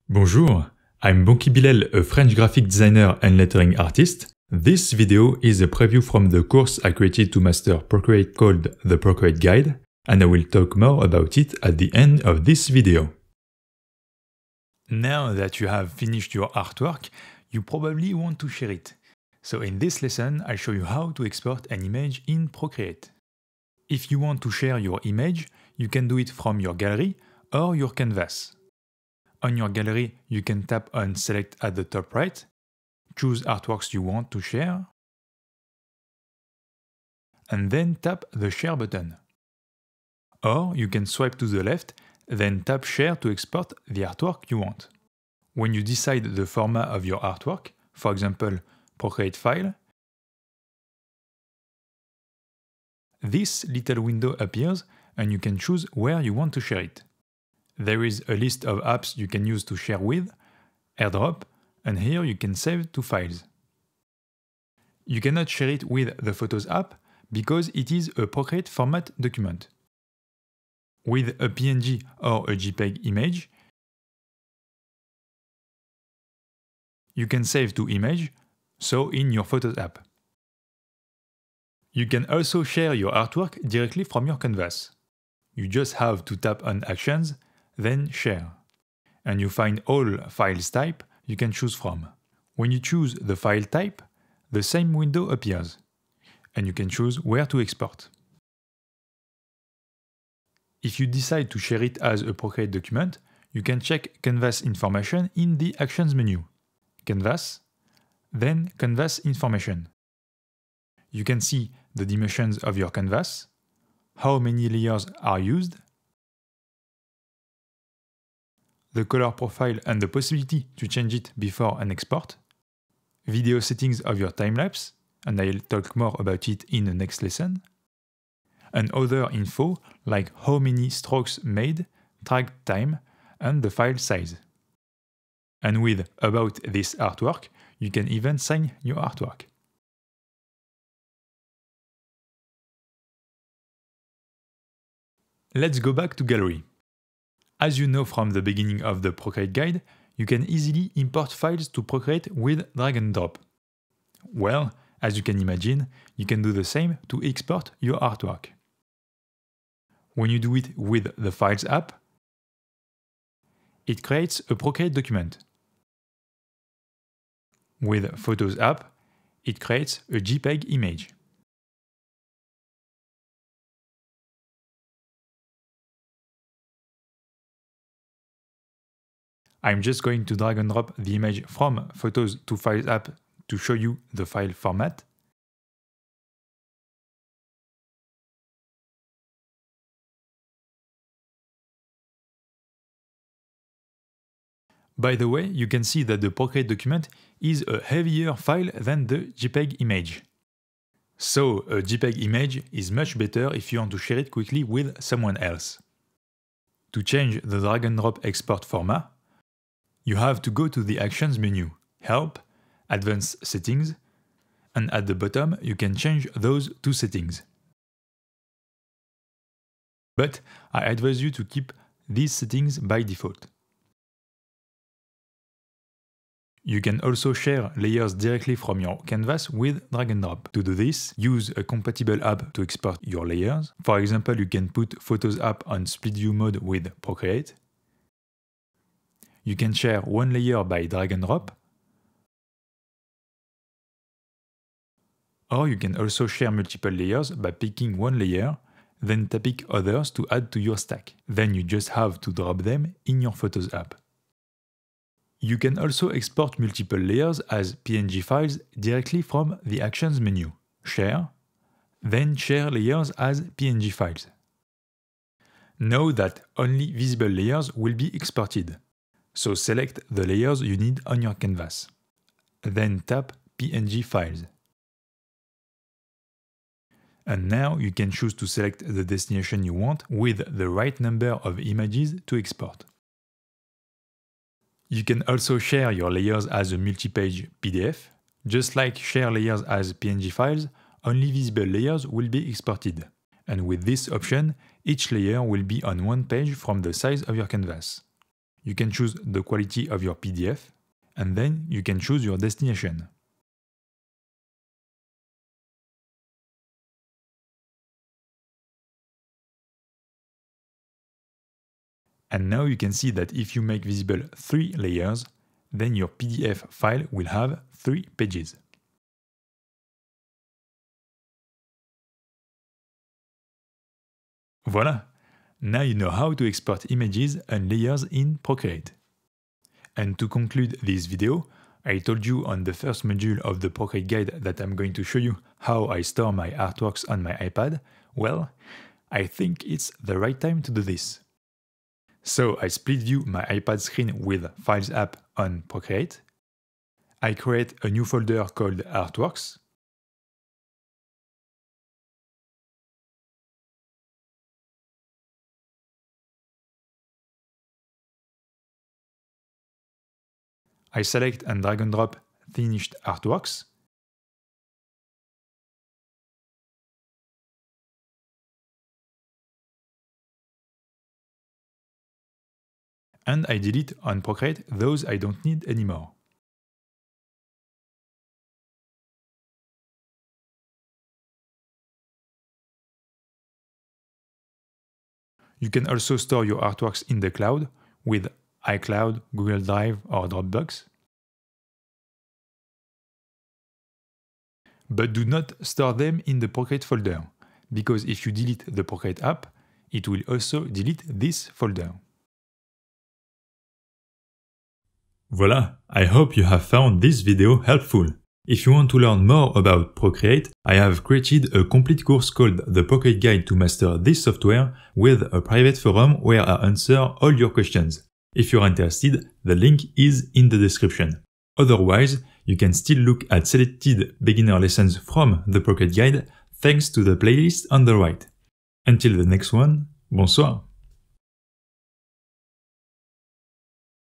Bonjour, I'm Bonki Bilal, a French graphic designer and lettering artist. This video is a preview from the course I created to master Procreate called the Procreate Guide, and I will talk more about it at the end of this video. Now that you have finished your artwork, you probably want to share it. So in this lesson, I'll show you how to export an image in Procreate. If you want to share your image, you can do it from your gallery or your canvas. On your gallery, you can tap on Select at the top right, choose artworks you want to share, and then tap the Share button. Or you can swipe to the left, then tap Share to export the artwork you want. When you decide the format of your artwork, for example, Procreate File, this little window appears and you can choose where you want to share it. There is a list of apps you can use to share with, AirDrop, and here you can save to files. You cannot share it with the Photos app because it is a Procreate format document. With a PNG or a JPEG image, you can save to image, so in your Photos app. You can also share your artwork directly from your canvas. You just have to tap on Actions, then Share. And you find all files type you can choose from. When you choose the file type, the same window appears, and you can choose where to export. If you decide to share it as a Procreate document, you can check Canvas information in the Actions menu. Canvas, then Canvas information. You can see the dimensions of your canvas, how many layers are used, the color profile and the possibility to change it before an export, video settings of your time-lapse, and I'll talk more about it in the next lesson, and other info like how many strokes made, track time, and the file size. And with About this artwork, you can even sign your artwork. Let's go back to Gallery. As you know from the beginning of the Procreate Guide, you can easily import files to Procreate with drag and drop. Well, as you can imagine, you can do the same to export your artwork. When you do it with the Files app, it creates a Procreate document. With Photos app, it creates a JPEG image. I'm just going to drag and drop the image from Photos to Files app to show you the file format. By the way, you can see that the Procreate document is a heavier file than the JPEG image. So a JPEG image is much better if you want to share it quickly with someone else. To change the drag and drop export format, you have to go to the Actions menu, Help, Advanced Settings, and at the bottom you can change those two settings. But I advise you to keep these settings by default. You can also share layers directly from your canvas with drag and drop. To do this, use a compatible app to export your layers. For example, you can put Photos app on split view mode with Procreate. You can share one layer by drag and drop, or you can also share multiple layers by picking one layer, then tapping others to add to your stack. Then you just have to drop them in your Photos app. You can also export multiple layers as PNG files directly from the Actions menu, Share, then share layers as PNG files. Know that only visible layers will be exported. So select the layers you need on your canvas. Then tap PNG files. And now you can choose to select the destination you want with the right number of images to export. You can also share your layers as a multi-page PDF. Just like share layers as PNG files, only visible layers will be exported. And with this option, each layer will be on one page from the size of your canvas. you can choose the quality of your PDF, and then you can choose your destination. And now you can see that if you make visible 3 layers, then your PDF file will have 3 pages. Voila! Now you know how to export images and layers in Procreate. And to conclude this video, I told you on the first module of the Procreate guide that I'm going to show you how I store my artworks on my iPad. Well, I think it's the right time to do this. So I split view my iPad screen with Files app on Procreate. I create a new folder called Artworks. I select and drag and drop finished artworks. And I delete on Procreate those I don't need anymore. You can also store your artworks in the cloud with iCloud, Google Drive, or Dropbox. But do not store them in the Procreate folder, because if you delete the Procreate app, it will also delete this folder. Voila! I hope you have found this video helpful. If you want to learn more about Procreate, I have created a complete course called The Procreate Guide to Master This Software with a private forum where I answer all your questions. If you're interested, the link is in the description. Otherwise, you can still look at selected beginner lessons from the Procreate Guide thanks to the playlist on the right. Until the next one, bonsoir!